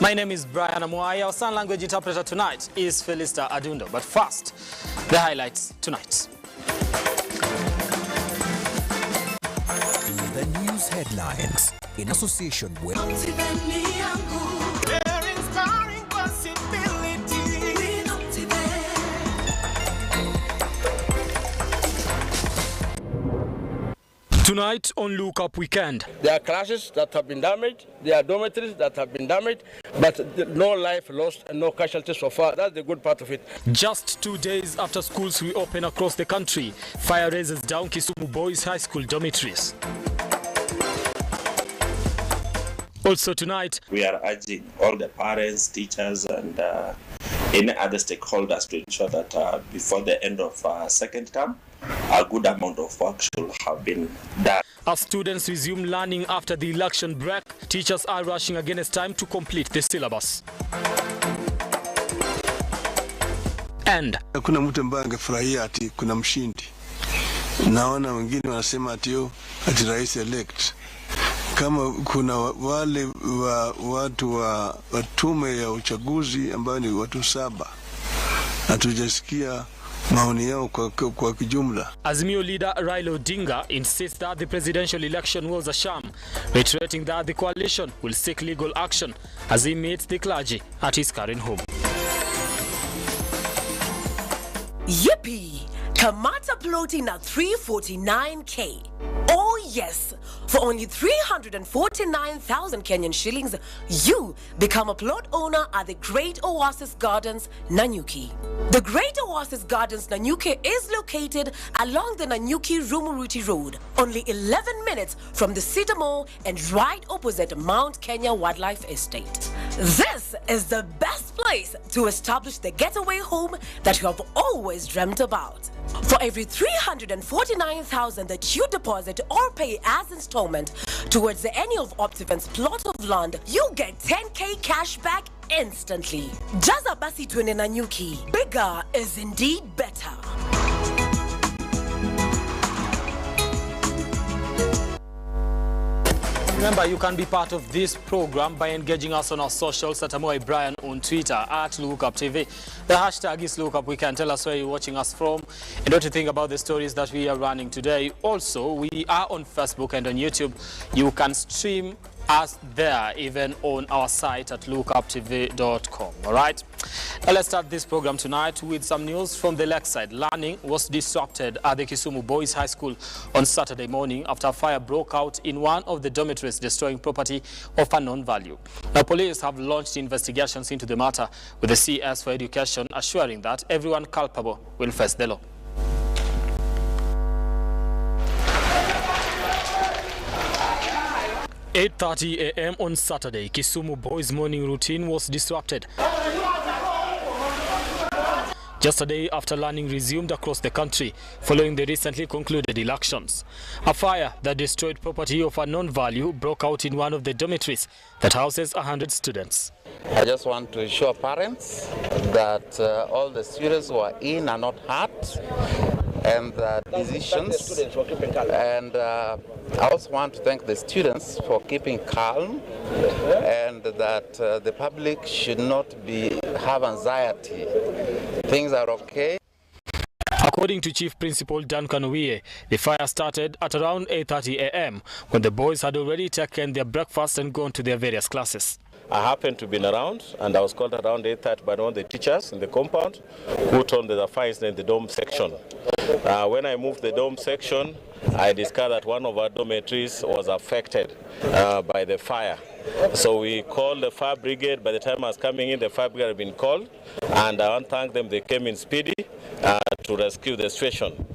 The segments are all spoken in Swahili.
My name is Brian Amwai. Our sign language interpreter tonight is Felista Adundo. But first, the highlights tonight. The news headlines in association with Tonight on Look Up Weekend. There are classes that have been damaged, there are dormitories that have been damaged, but no life lost and no casualties so far. That's the good part of it. Just 2 days after schools reopen across the country, fire raises down Kisumu Boys High School dormitories. Also tonight, we are urging all the parents, teachers and any other stakeholders to ensure that before the end of second term, a good amount of work should have been done. As students resume learning after the election break, teachers are rushing against time to complete the syllabus. And kuna mtu ambaye angefurahia ati kuna mshindi. Naona wengine wanasema ati rais elect. Kama kuna wale watu wa tume ya uchaguzi ambao ni watu 7. Hatujasikia maoni yao kwa kijumla. Azimio leader Raila Odinga insists that the presidential election was a sham, reiterating that the coalition will seek legal action as he meets the clergy at his current home. Yippee! Kamata floating at 349k. Oh yes, for only 349,000 Kenyan shillings, you become a plot owner at the Great Oasis Gardens, Nanyuki. The Great Oasis Gardens, Nanyuki is located along the Nanyuki-Rumuruti Road, only 11 minutes from the Cedar Mall and right opposite Mount Kenya Wildlife Estate. This is the best place to establish the getaway home that you have always dreamt about. For every 349,000 that you deposit or pay as installment towards any of Optiven's plot of land, you get 10k cash back instantly. Jaza basi twende Nanyuki. Bigger is indeed better. Remember, you can be part of this program by engaging us on our socials at Amwai Brian on Twitter at LookUpTV. The hashtag is LookUpWeekend. Tell us where you're watching us from and what you think about the stories that we are running today. Also, we are on Facebook and on YouTube. You can stream us there, even on our site at lookuptv.com. All right, now let's start this program tonight with some news from the lakeside. Learning was disrupted at the Kisumu Boys High School on Saturday morning after a fire broke out in one of the dormitories, destroying property of unknown value. Now, police have launched investigations into the matter, with the CS for Education assuring that everyone culpable will face the law. 8:30 a.m. on Saturday, Kisumu Boys' morning routine was disrupted. Just a day after learning resumed across the country following the recently concluded elections. A fire that destroyed property of unknown value broke out in one of the dormitories that houses 100 students. I just want to assure parents that all the students who are in are not hurt, and the decisions, and I also want to thank the students for keeping calm, and that the public should not have anxiety. Things are okay. According to Chief Principal Duncan Owie, the fire started at around 8:30 a.m. when the boys had already taken their breakfast and gone to their various classes. I happened to be around, and I was called around 8:30 by one of the teachers in the compound who told me the fire is in the dorm section. When I moved the dorm section, I discovered that one of our dormitories was affected by the fire. So we called the fire brigade. By the time I was coming in, the fire brigade had been called, and I want to thank them. They came in speedy to rescue the situation.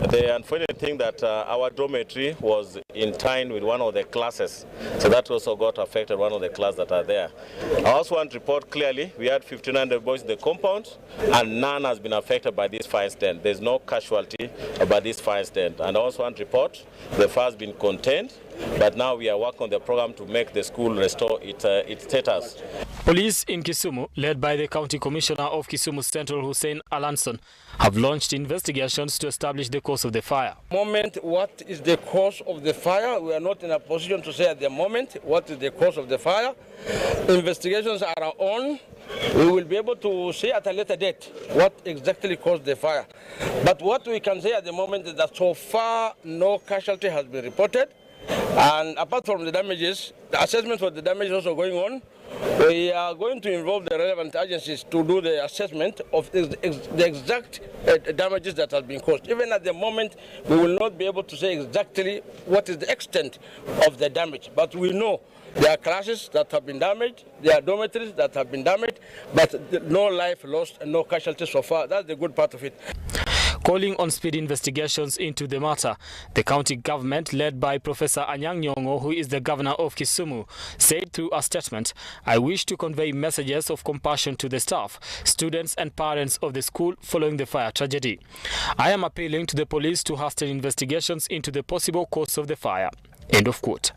The unfortunate thing that our dormitory was in time with one of the classes, so that also got affected, one of the classes that are there. I also want to report clearly, we had 1,500 boys in the compound, and none has been affected by this fire incident. There's no casualty by this fire incident. And I also want to report the fire has been contained, but now we are working on the program to make the school restore its status. Police in Kisumu, led by the County Commissioner of Kisumu Central, Hussein Alanson, have launched investigations to establish the cause of the fire. What is the cause of the fire? We are not in a position to say at the moment what is the cause of the fire. Investigations are on. We will be able to say at a later date what exactly caused the fire. But what we can say at the moment is that so far no casualty has been reported. And apart from the damages, the assessment for the damage is also going on. We are going to involve the relevant agencies to do the assessment of the exact damages that have been caused. Even at the moment, we will not be able to say exactly what is the extent of the damage. But we know there are classes that have been damaged, there are dormitories that have been damaged, but no life lost and no casualties so far. That's the good part of it. Calling on speedy investigations into the matter, the county government, led by Professor Anyang' Nyong'o, who is the governor of Kisumu, said through a statement, "I wish to convey messages of compassion to the staff, students and parents of the school following the fire tragedy. I am appealing to the police to hasten investigations into the possible cause of the fire." End of quote.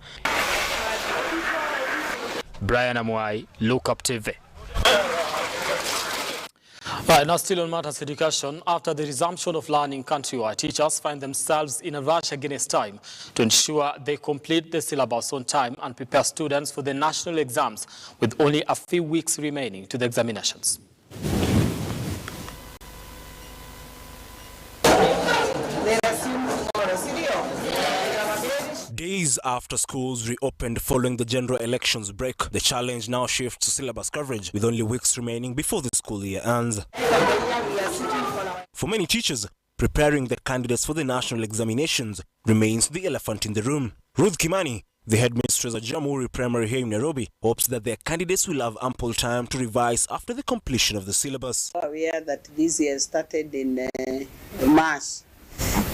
Brian Amwai, Look Up TV. Right, now still on matters education, after the resumption of learning countrywide, teachers find themselves in a rush against time to ensure they complete the syllabus on time and prepare students for the national exams with only a few weeks remaining to the examinations. Days after schools reopened following the general elections break, the challenge now shifts to syllabus coverage, with only weeks remaining before the school year ends. For many teachers, preparing the candidates for the national examinations remains the elephant in the room. Ruth Kimani, the headmistress at Jamhuri Primary here in Nairobi, hopes that their candidates will have ample time to revise after the completion of the syllabus. We are that this year started in March,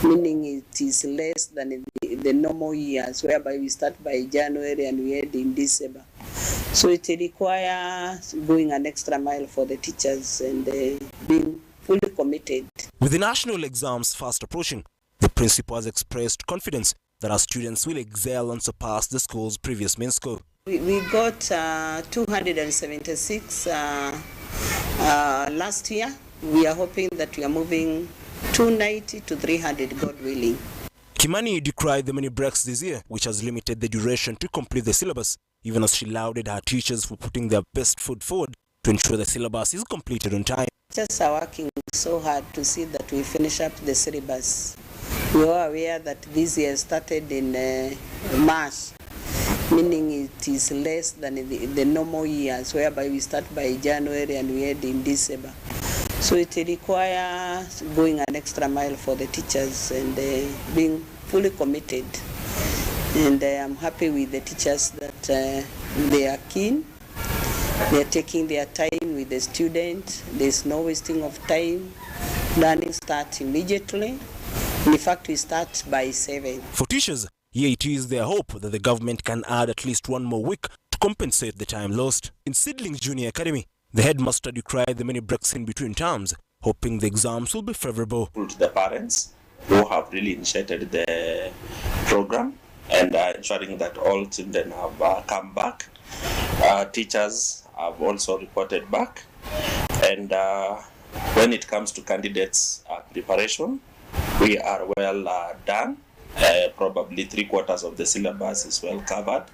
meaning it is less than the normal years, whereby we start by January and we end in December. So it requires going an extra mile for the teachers and being fully committed. With the national exams fast approaching, the principal has expressed confidence that our students will excel and surpass the school's previous main score. We got 276 last year. We are hoping that we are moving 290 to 300, God willing. Kimani decried the many breaks this year, which has limited the duration to complete the syllabus, even as she lauded her teachers for putting their best foot forward to ensure the syllabus is completed on time. Teachers are working so hard to see that we finish up the syllabus. We are aware that this year started in March, meaning it is less than the normal years, whereby we start by January and we end in December. So it requires going an extra mile for the teachers and being fully committed. And I am happy with the teachers that they are keen. They are taking their time with the students. There's no wasting of time. Learning starts immediately. In fact, we start by 7. For teachers, here it is their hope that the government can add at least one more week to compensate the time lost. In Seedlings Junior Academy, the headmaster decried the many breaks in between terms, hoping the exams will be favorable. To the parents who have really initiated the program and ensuring that all children have come back. Teachers have also reported back. And when it comes to candidates' preparation, we are well done. Probably 3/4 of the syllabus is well covered.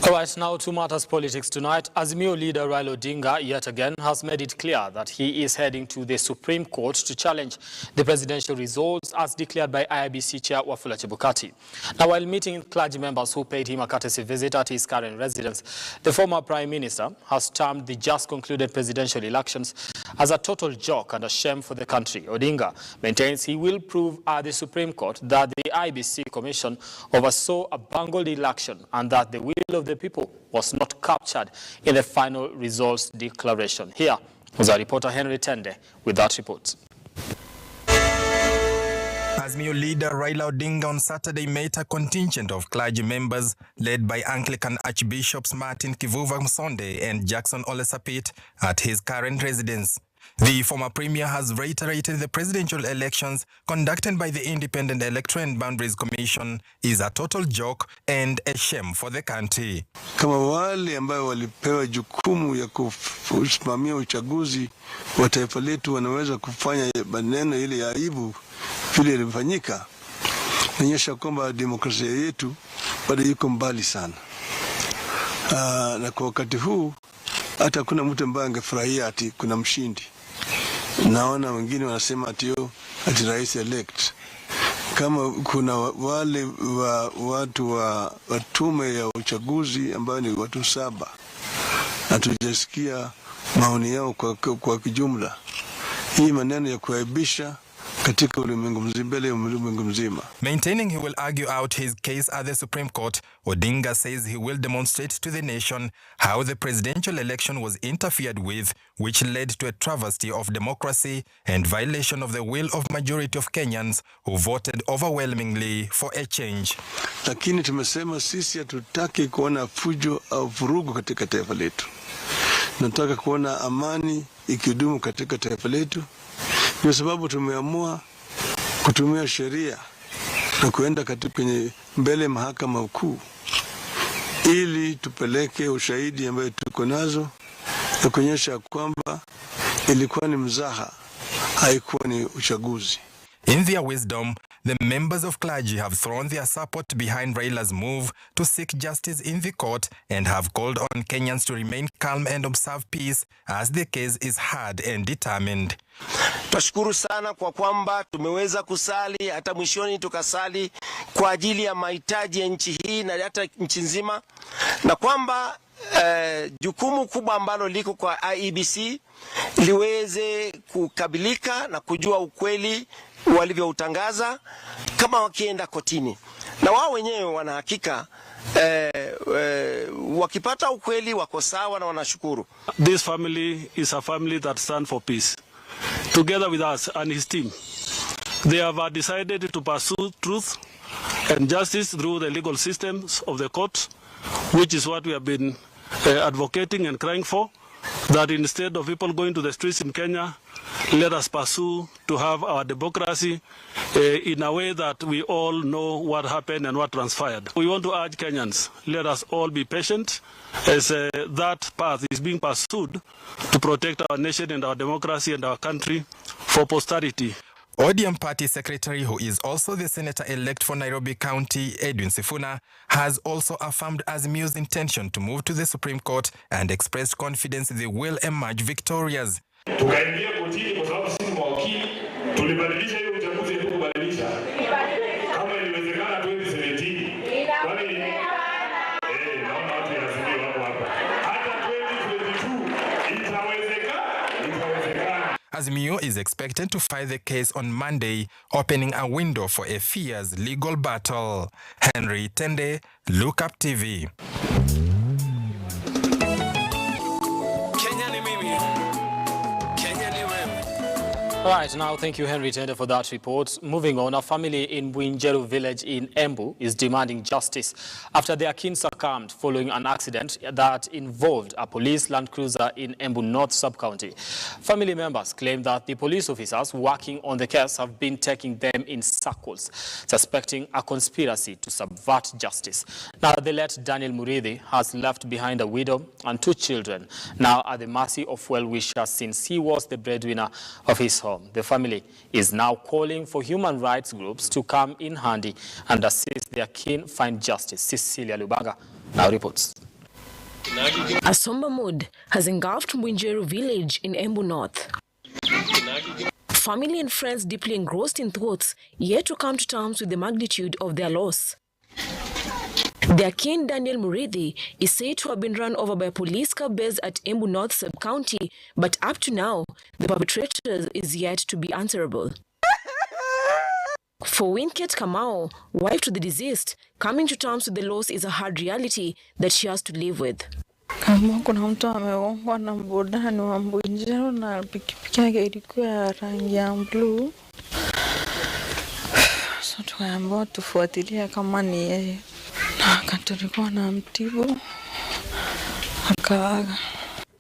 All right, now to matters politics tonight. Azimio leader Raila Odinga yet again has made it clear that he is heading to the Supreme Court to challenge the presidential results as declared by IIBC Chair Wafula Chebukati. Now, while meeting clergy members who paid him a courtesy visit at his current residence, the former Prime Minister has termed the just concluded presidential elections as a total joke and a shame for the country. Odinga maintains he will prove at the Supreme Court that the IBC Commission oversaw a bungled election and that the will of the people was not captured in the final results declaration. Here was our reporter Henry Tende with that report. Azimio leader Raila Odinga on Saturday met a contingent of clergy members led by Anglican Archbishops Martin Kivuva Msonde and Jackson Olesapit at his current residence. The former premier has reiterated the presidential elections conducted by the Independent Electoral and Boundaries Commission is a total joke and a shame for the country. Kama wale ambao walipewa jukumu ya kusimamia uchaguzi wa taifa letu wanaweza kufanya maneno ile ya aibu vile ilifanyika, inaonyesha kwamba demokrasia yetu bado iko mbali sana. Na kwa wakati huu hata kuna mtu ambaye angefurahia ati kuna mshindi. Naona wengine wanasema ati rais elect. Kama kuna wale watu wa tume ya uchaguzi ambao ni watu 7, hatujasikia maoni yao kwa kijumla. Hii maneno ya kuaibisha katika ulimwengu mzima. Maintaining he will argue out his case at the Supreme Court, Odinga says he will demonstrate to the nation how the presidential election was interfered with, which led to a travesty of democracy and violation of the will of majority of Kenyans who voted overwhelmingly for a change. Lakini tumesema sisi hatutaki kuona fujo au vurugu katika taifa letu. Nataka kuona amani ikidumu katika taifa letu. Kwa sababu tumeamua kutumia sheria na kuenda kwenye mbele mahakama kuu ili tupeleke ushahidi ambao tuko nazo na kuonyesha kwamba ilikuwa ni mzaha, haikuwa ni uchaguzi. In their wisdom, the members of clergy have thrown their support behind Raila's move to seek justice in the court and have called on Kenyans to remain calm and observe peace as the case is heard and determined. Tunashukuru sana kwa kwamba tumeweza kusali, hata mwishoni tukasali kwa ajili ya mahitaji ya nchi hii na hata nchi nzima, na kwamba jukumu kubwa ambalo liko kwa IEBC liweze kukabilika na kujua ukweli walivyoutangaza kama wakienda kotini, na wao wenyewe wana hakika wakipata ukweli wako sawa na wanashukuru. This family is a family that stands for peace. Together with us and his team, they have decided to pursue truth and justice through the legal systems of the court, which is what we have been advocating and crying for, that instead of people going to the streets in Kenya, let us pursue to have our democracy in a way that we all know what happened and what transpired. We want to urge Kenyans, let us all be patient as that path is being pursued to protect our nation and our democracy and our country for posterity. ODM Party Secretary, who is also the Senator-elect for Nairobi County, Edwin Sifuna, has also affirmed Azimio's intention to move to the Supreme Court and expressed confidence they will emerge victorious. Tukaingia kotini kwa sababu sisi mawakili tulibadilisha hiyo uchaguzi yetu kubadilisha. Kama iliwezekana 2017. Kwani naona watu yanasikia wako hapa. Hata 2022 itawezekana. Azimio is expected to file the case on Monday, opening a window for a fierce legal battle. Henry Tende, Look Up TV. All right, now thank you, Henry Tender, for that report. Moving on, a family in Bwinjeru village in Embu is demanding justice after their kin succumbed following an accident that involved a police Land Cruiser in Embu North Sub-County. Family members claim that the police officers working on the case have been taking them in circles, suspecting a conspiracy to subvert justice. Now, the late Daniel Muridhi has left behind a widow and 2 children, now at the mercy of well-wishers since he was the breadwinner of his home. The family is now calling for human rights groups to come in handy and assist their kin find justice. Cecilia Lubanga now reports. A somber mood has engulfed Mwinjeru village in Embu North. Family and friends deeply engrossed in thoughts, yet to come to terms with the magnitude of their loss. Their kin, Daniel Muridhi, is said to have been run over by a police car based at Embu North Sub-County, but up to now, the perpetrator is yet to be answerable. For Winket Kamau, wife to the deceased, coming to terms with the loss is a hard reality that she has to live with. Kama kuna mtu ameongwa na mbodani wa Mbwinjeru na pikipiki yake ilikuwa ya rangi ya blue. tukaambiwa tufuatilie kama ni yeye. Na tulikuwa na mtibu akaaga.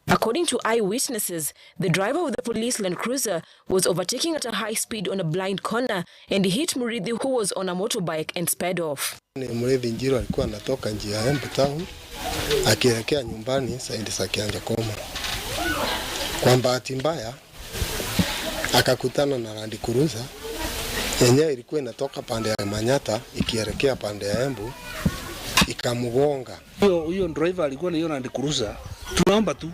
According to eyewitnesses, the driver of the police Land Cruiser was overtaking at a high speed on a blind corner and hit Muridhi, who was on a motorbike, and sped off. Muridhi Njiro alikuwa anatoka njia ya Embu Town akielekea nyumbani saidi za Kianjakoma. Kwa bahati mbaya akakutana na Land Cruiser yenyewe ilikuwa inatoka pande ya Manyata ikielekea pande ya Embu, ikamgonga. Huyo driver alikuwa na hiyo Land Cruiser. Tunaomba tu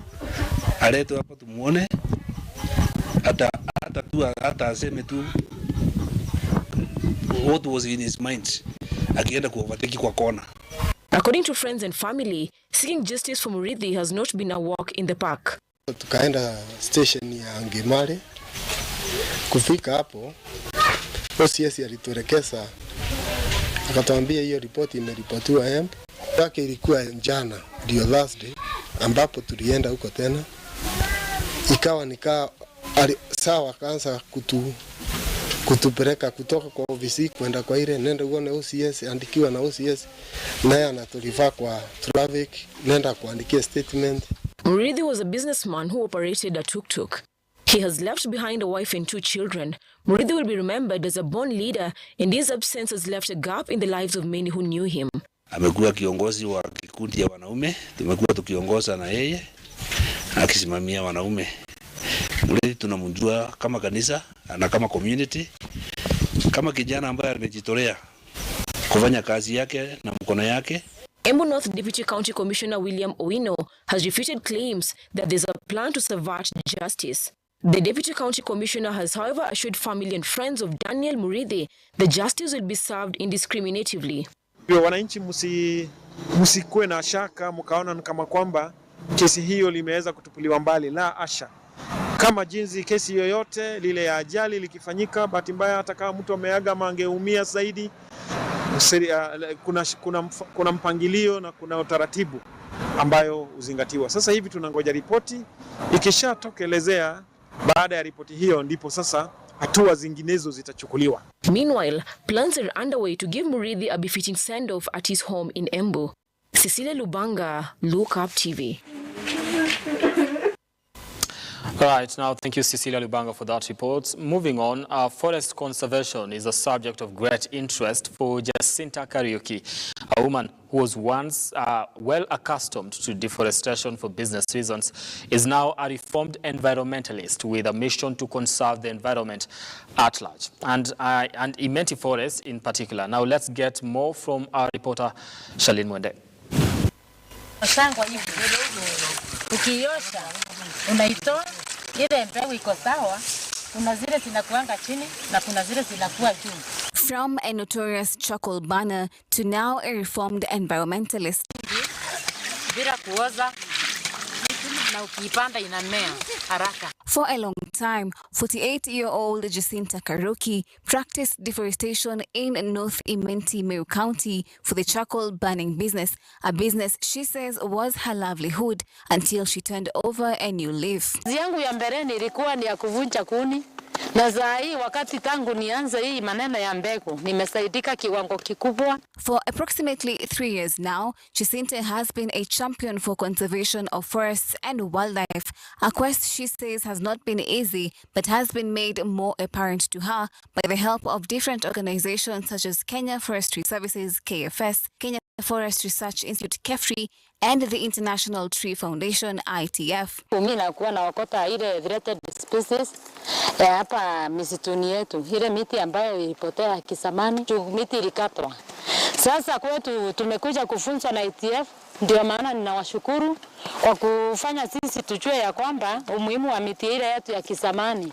aletwe hapa tumuone, hata aseme tu what was in his mind akienda kuovertake kwa kona. According to friends and family, seeking justice for Muridhi has not been a walk in the park. Tukaenda station ya Ngimare. Kufika hapo, OCS alituelekeza akatuambia hiyo ripoti imeripotiwa Embu. Yake ilikuwa jana ndio last day ambapo tulienda huko tena. Ikawa sawa kaanza kutupeleka kutoka kwa ofisi kwenda kwa ile nenda uone OCS, andikiwa na OCS naye anatulifaa kwa traffic, nenda kuandikia statement. Muridhi was a businessman who operated a tuk-tuk. He has left behind a wife and 2 children. Muridhi will be remembered as a born leader, and his absence has left a gap in the lives of many who knew him. Amekuwa kiongozi wa kikundi ya wanaume, tumekuwa tukiongoza na yeye akisimamia wanaume. Muridhi tunamjua kama kanisa na kama community, kama kijana ambaye amejitolea kufanya kazi yake na mkono yake. Embu North Deputy County Commissioner William Owino has refuted claims that there's a plan to subvert justice. The Deputy County Commissioner has, however, assured family and friends of Daniel Muridhi that justice will be served indiscriminatively. Wananchi msikuwe na shaka mkaona kama kwamba kesi hiyo limeweza kutupiliwa mbali. La asha. Kama jinsi kesi yoyote lile ya ajali likifanyika, bahati mbaya hata kama mtu ameaga ama angeumia zaidi, kuna mpangilio na kuna utaratibu ambayo uzingatiwa. Sasa hivi tunangoja ripoti, ikishatokelezea baada ya ripoti hiyo ndipo sasa hatua zinginezo zitachukuliwa. Meanwhile, plans are underway to give Muridhi a befitting send-off at his home in Embu. Cecilia Lubanga, Look Up TV. All right, now thank you, Cecilia Lubanga, for that report. Moving on, forest conservation is a subject of great interest for Jacinta Kariuki, a woman who was once well accustomed to deforestation for business reasons, is now a reformed environmentalist with a mission to conserve the environment at large, and Imenti Forest in particular. Now let's get more from our reporter, Shalin Mwende. Ukiosha unaitoa ile mbegu iko sawa, kuna zile zinakuanga chini na kuna zile zinakuwa juu. From a notorious charcoal burner to now a reformed environmentalist. Bila kuoza na ukipanda inamea haraka. For a long time, 48-year-old Jacinta Kariuki practiced deforestation in North Imenti, Meru County for the charcoal burning business, a business she says was her livelihood until she turned over a new leaf. Kazi yangu ya mbeleni ilikuwa ni ya kuvunja kuni, na saa hii wakati tangu nianze hii maneno ya mbegu nimesaidika kiwango kikubwa. For approximately 3 years now, Jacinta has been a champion for conservation of forests and wildlife, a quest she says has not been easy but has been made more apparent to her by the help of different organizations such as Kenya Forestry Services, KFS, Kenya Forest Research Institute, KEFRI, and the International Tree Foundation, ITF. Mimi nakuwa na wakota ile threatened species hapa misituni yetu, ile miti ambayo ilipotea kisamani, miti ilikatwa. Sasa kwetu tumekuja kufunzwa na ITF, ndio maana ninawashukuru kwa kufanya sisi tujue ya kwamba umuhimu wa miti ile yetu ya kisamani.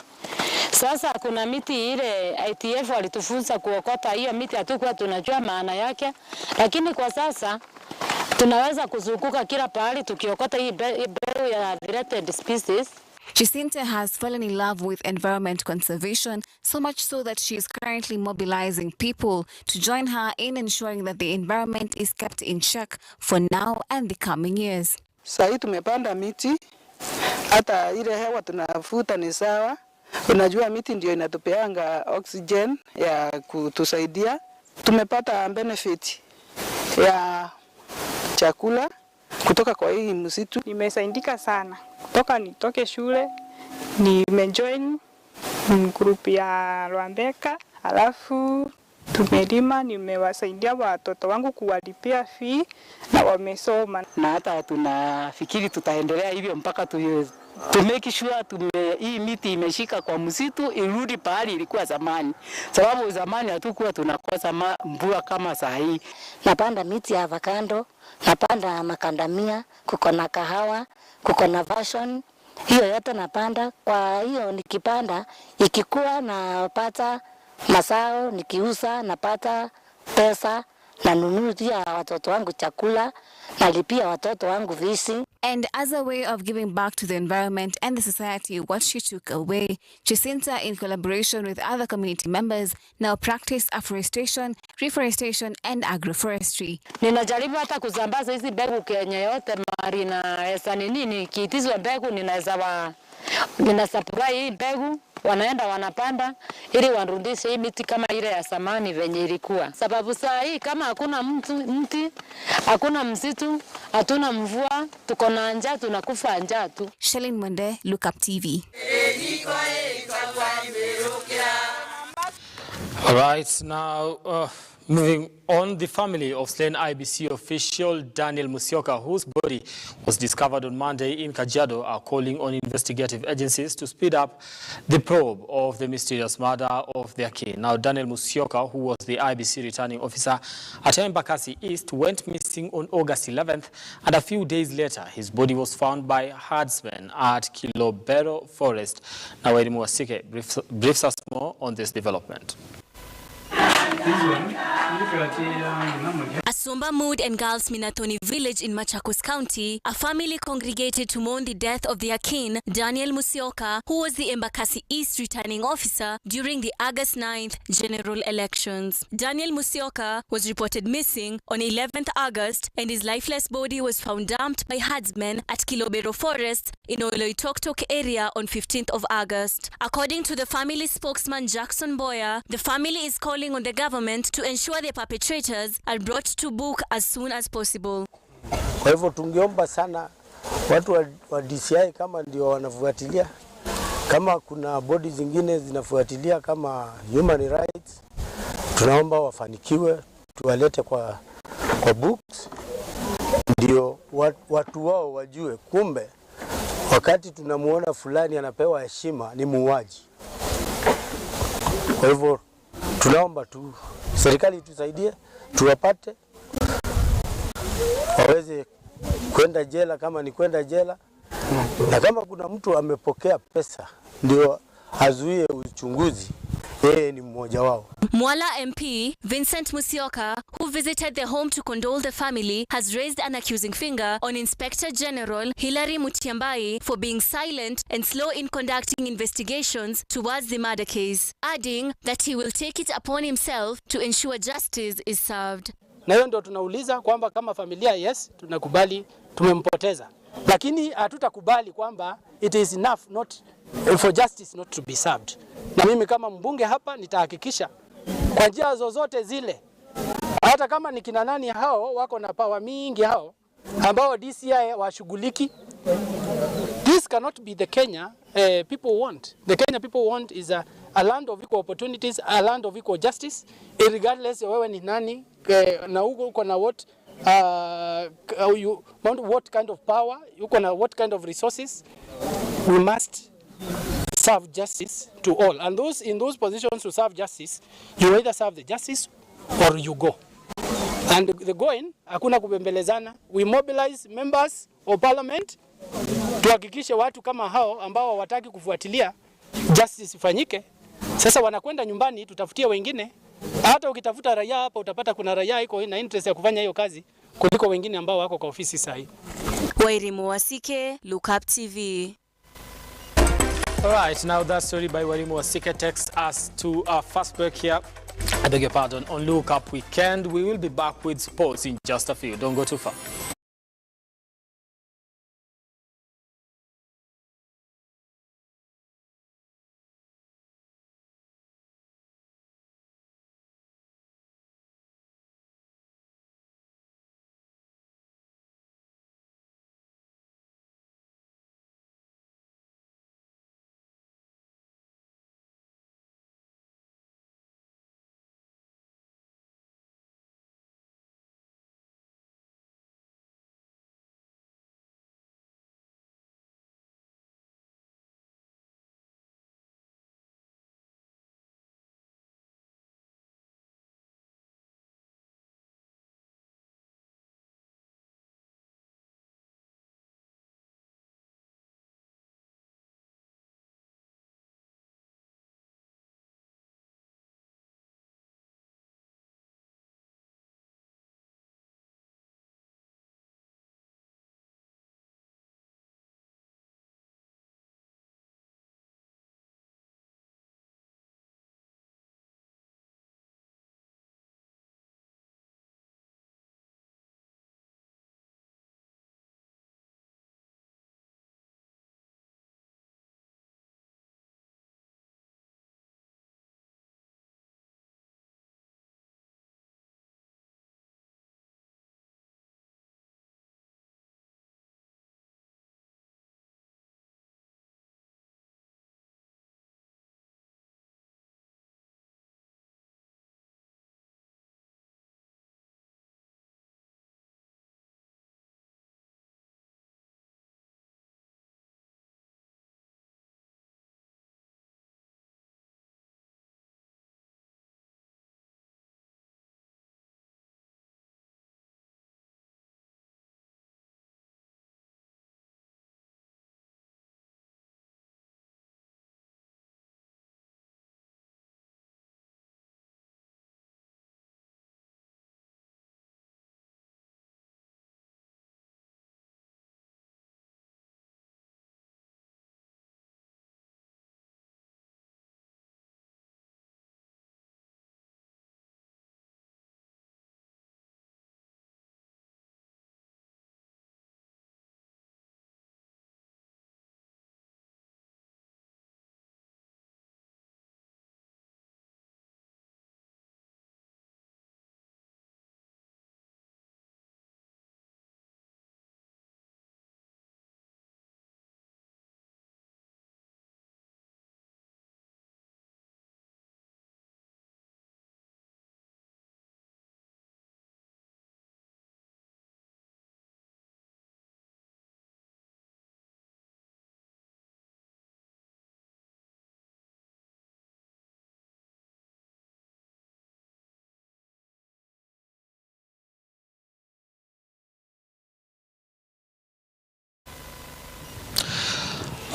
Sasa kuna miti ile ITF walitufunza kuokota hiyo miti, hatukuwa tunajua maana yake, lakini kwa sasa tunaweza kuzunguka kila pahali tukiokota hii mbegu ya threatened species. Jacinta has fallen in love with environment conservation, so much so that she is currently mobilizing people to join her in ensuring that the environment is kept in check for now and the coming years. Sasa tumepanda miti, hata ile hewa tunafuta ni sawa, Unajua miti ndio inatupeanga oxygen ya kutusaidia. Tumepata benefit ya chakula kutoka kwa hii msitu. Nimesaidika sana. Kutoka nitoke shule, nimejoin group ya Rwandeka, alafu tumelima, nimewasaidia watoto wangu kuwalipia fee na wamesoma. Na hata tunafikiri tutaendelea hivyo mpaka to make sure hii miti imeshika kwa msitu irudi pahali ilikuwa zamani. Sababu zamani hatukuwa tunakosa mvua kama saa hii. Napanda miti ya avocado, napanda makandamia, kuko na kahawa, kuko na passion. Hiyo yote napanda. Kwa hiyo nikipanda ikikuwa napata mazao, nikiuza napata pesa, na nunulia watoto wangu chakula, nalipia watoto wangu visi. And as a way of giving back to the environment and the society what she took away, Jacinta, in collaboration with other community members, now practice afforestation, reforestation and agroforestry. Ninajaribu hata kusambaza hizi mbegu Kenya yote mahali na nini kiitizwa mbegu ninasupply hii mbegu, wanaenda wanapanda ili warudishe hii miti kama ile ya zamani venye ilikuwa. Sababu saa hii kama hakuna mti, hakuna msitu, hatuna mvua, tuko na njaa, tunakufa njaa tu. Shelin Mwende, Look Up TV. All right, now moving on, the family of slain IBC official Daniel Musyoka, whose body was discovered on Monday in Kajiado, are calling on investigative agencies to speed up the probe of the mysterious murder of their king. Now, Daniel Musyoka, who was the IBC returning officer at Embakasi East, went missing on August 11th, and a few days later, his body was found by herdsmen at Kilobero Forest. Now, Erimu Wasike briefs us more on this development. A somber mood engulfs Minatoni village in Machakos County. A family congregated to mourn the death of their king, Daniel Musyoka, who was the Embakasi East returning officer during the August 9th general elections. Daniel Musyoka was reported missing on 11th August, and his lifeless body was found dumped by herdsmen at Kilobero Forest in Oloitoktok area on 15th of August. According to the family spokesman Jackson Boya, the family is calling on the government to ensure the perpetrators are brought to book as soon as possible. Kwa hivyo tungeomba sana watu wa DCI kama ndio wanafuatilia, kama kuna bodi zingine zinafuatilia kama human rights, tunaomba wafanikiwe, tuwalete kwa books, ndio watu wao wajue kumbe wakati tunamuona fulani anapewa heshima ni muuaji. Kwa hivyo tunaomba tu serikali tusaidie, tuwapate waweze kwenda jela kama ni kwenda jela, na kama kuna mtu amepokea pesa ndio azuie uchunguzi, yeye ni mmoja wao. Mwala MP Vincent Musyoka, who visited the home to condole the family, has raised an accusing finger on Inspector General Hilary Mutiambai for being silent and slow in conducting investigations towards the murder case, adding that he will take it upon himself to ensure justice is served. Na hiyo ndio tunauliza kwamba kama familia, yes, tunakubali tumempoteza, lakini hatutakubali kwamba it is enough not for justice not to be served. Na mimi kama mbunge hapa nitahakikisha kwa njia zozote zile, hata kama ni kina nani hao wako na power mingi hao ambao DCI washughuliki. This cannot be the Kenya people want. The Kenya people want is a land of equal opportunities, a land of equal justice, regardless wewe ni nani na uko na what you want, what kind of power, uko na what kind of resources. We must serve justice to all, and those in those positions to serve justice, you either serve the justice or you go. And the going, hakuna kubembelezana. We mobilize members of parliament tuhakikishe watu kama hao ambao hawataki kufuatilia justice ifanyike. Sasa wanakwenda nyumbani, tutafutie wengine. Hata ukitafuta raia hapa utapata kuna raia iko na interest ya kufanya hiyo kazi kuliko wengine ambao wako kwa ofisi sahi. Wairimu Wasike, Look Up TV. All right, now that story by Wairimu Wasike takes us to our first break here. I beg your pardon, on Look Up Weekend. We will be back with sports in just a few. Don't go too far.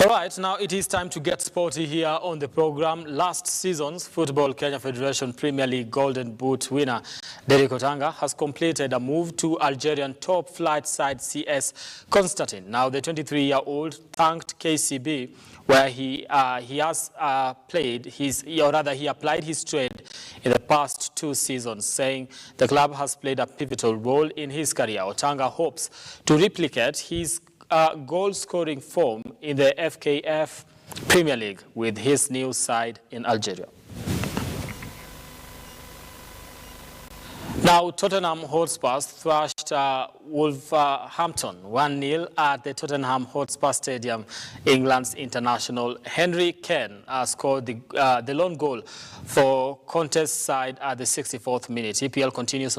All right, now it is time to get sporty here on the program. Last season's Football Kenya Federation Premier League Golden Boot winner Derek Otanga has completed a move to Algerian top flight side CS Constantine. Now the 23-year-old thanked KCB where he applied his trade in the past 2 seasons, saying the club has played a pivotal role in his career. Otanga hopes to replicate his goal-scoring form in the FKF Premier League with his new side in Algeria. Now, Tottenham Hotspur thrashed Wolverhampton 1-0 at the Tottenham Hotspur Stadium. England's international Henry Kane scored the lone goal for contest side at the 64th minute. EPL continues